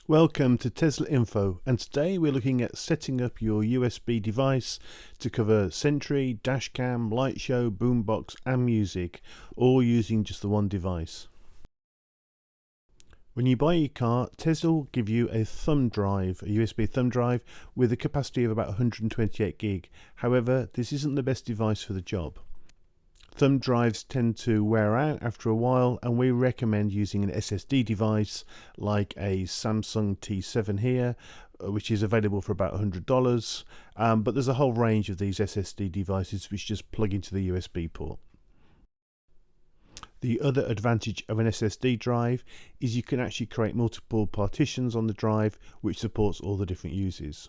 Welcome to Tesla Info, and today we're looking at setting up your USB device to cover Sentry, Dashcam, Lightshow, Boombox and music, all using just the one device. When you buy your car, Tesla will give you a thumb drive, a USB thumb drive with a capacity of about 128 gig. However, this isn't the best device for the job. Thumb drives tend to wear out after a while, and we recommend using an SSD device like a Samsung T7 here, which is available for about $100. But there's a whole range of these SSD devices which just plug into the USB port. The other advantage of an SSD drive is you can actually create multiple partitions on the drive, which supports all the different uses.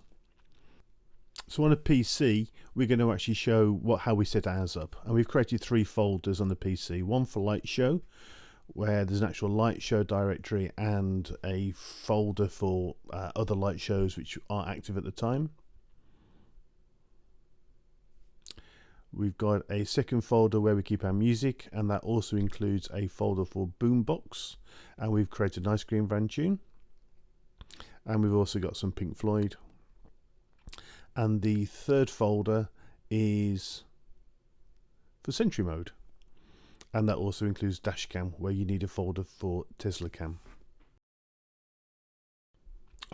So on a PC, we're going to actually show how we set ours up, and we've created 3 folders on the PC. One for Lightshow, where there's an actual Lightshow directory and a folder for other Lightshows which are active at the time. We've got a second folder where we keep our music, and that also includes a folder for Boombox, and we've created an Ice Cream Van tune, and we've also got some Pink Floyd. And the third folder is for Sentry mode, and that also includes Dashcam, where you need a folder for Tesla Cam.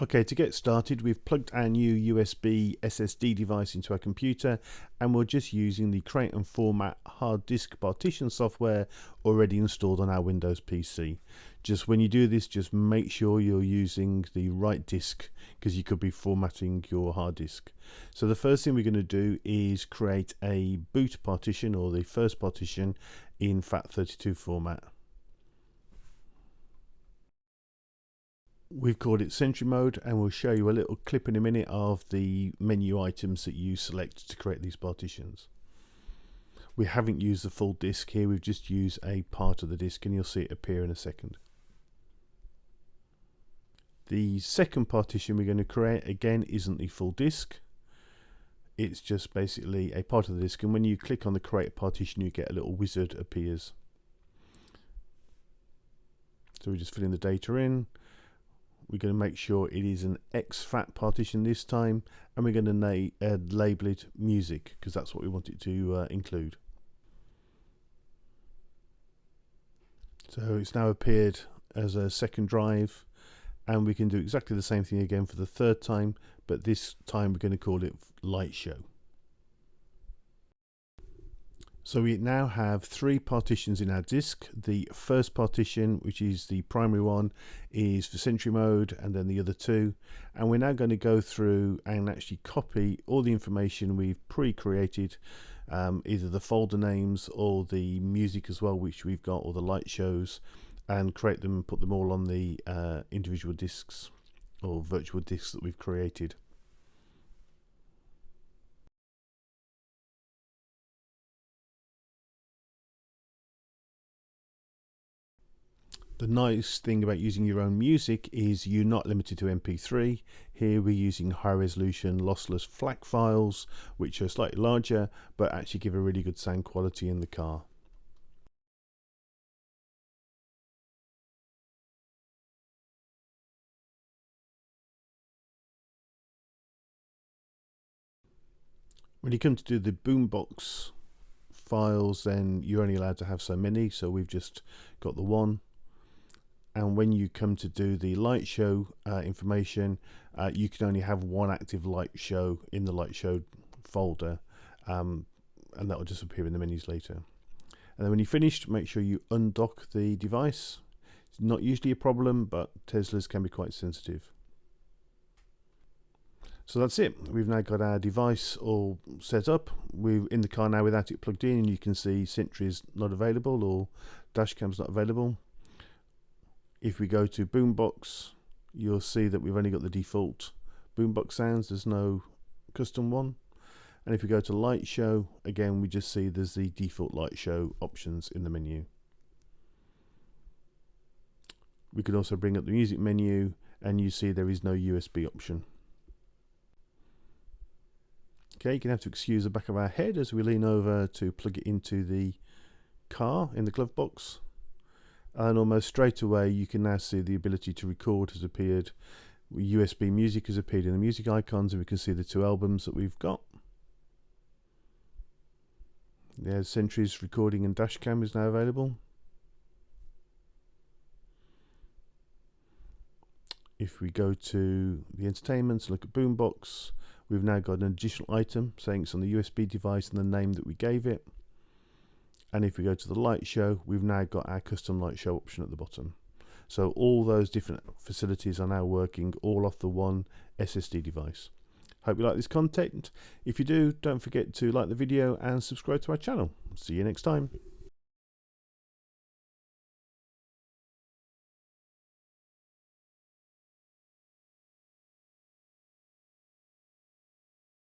Okay, to get started, we've plugged our new USB SSD device into our computer, and we're just using the Create and Format hard disk partition software already installed on our Windows PC. Just when you do this, just make sure you're using the right disk, because you could be formatting your hard disk. So the first thing we're going to do is create a boot partition, or the first partition, in FAT32 format. We've called it Sentry mode, and we'll show you a little clip in a minute of the menu items that you select to create these partitions. We haven't used the full disk here, we've just used a part of the disk, and you'll see it appear in a second. The second partition we're going to create, again, isn't the full disk. It's just basically a part of the disk, and when you click on the create partition, you get a little wizard appears. So we're just filling the data in. We're going to make sure it is an exFAT partition this time, and we're going to label it music, because that's what we want it to include. So it's now appeared as a second drive, and we can do exactly the same thing again for the third time, but this time we're going to call it Lightshow. So we now have 3 partitions in our disk. The first partition, which is the primary one, is for Sentry mode, and then the other 2. And we're now going to go through and actually copy all the information we've pre-created, either the folder names or the music as well, which we've got, or the Lightshows, and create them and put them all on the individual disks or virtual disks that we've created. The nice thing about using your own music is you're not limited to MP3. Here we're using high resolution lossless FLAC files, which are slightly larger but actually give a really good sound quality in the car. When you come to do the Boombox files, then you're only allowed to have so many, so we've just got the one. And when you come to do the Lightshow information, you can only have one active Lightshow in the Lightshow folder, and that will just appear in the menus later. And then when you're finished, make sure you undock the device. It's not usually a problem, but Teslas can be quite sensitive. So that's it. We've now got our device all set up. We're in the car now without it plugged in, and you can see Sentry is not available or Dashcam's not available. If we go to Boombox, you'll see that we've only got the default Boombox sounds. There's no custom one. And if we go to Lightshow, again, we just see there's the default Lightshow options in the menu. We can also bring up the music menu, and you see there is no USB option. Okay, you're going to have to excuse the back of our head as we lean over to plug it into the car in the glove box. And almost straight away you can now see the ability to record has appeared, USB music has appeared in the music icons, and we can see the 2 albums that we've got. There's Sentry's recording and Dashcam is now available. If we go to the entertainment, look at Boombox, we've now got an additional item saying it's on the USB device and the name that we gave it. And if we go to the Lightshow, we've now got our custom Lightshow option at the bottom. So all those different facilities are now working all off the one SSD device. Hope you like this content. If you do, don't forget to like the video and subscribe to our channel. See you next time.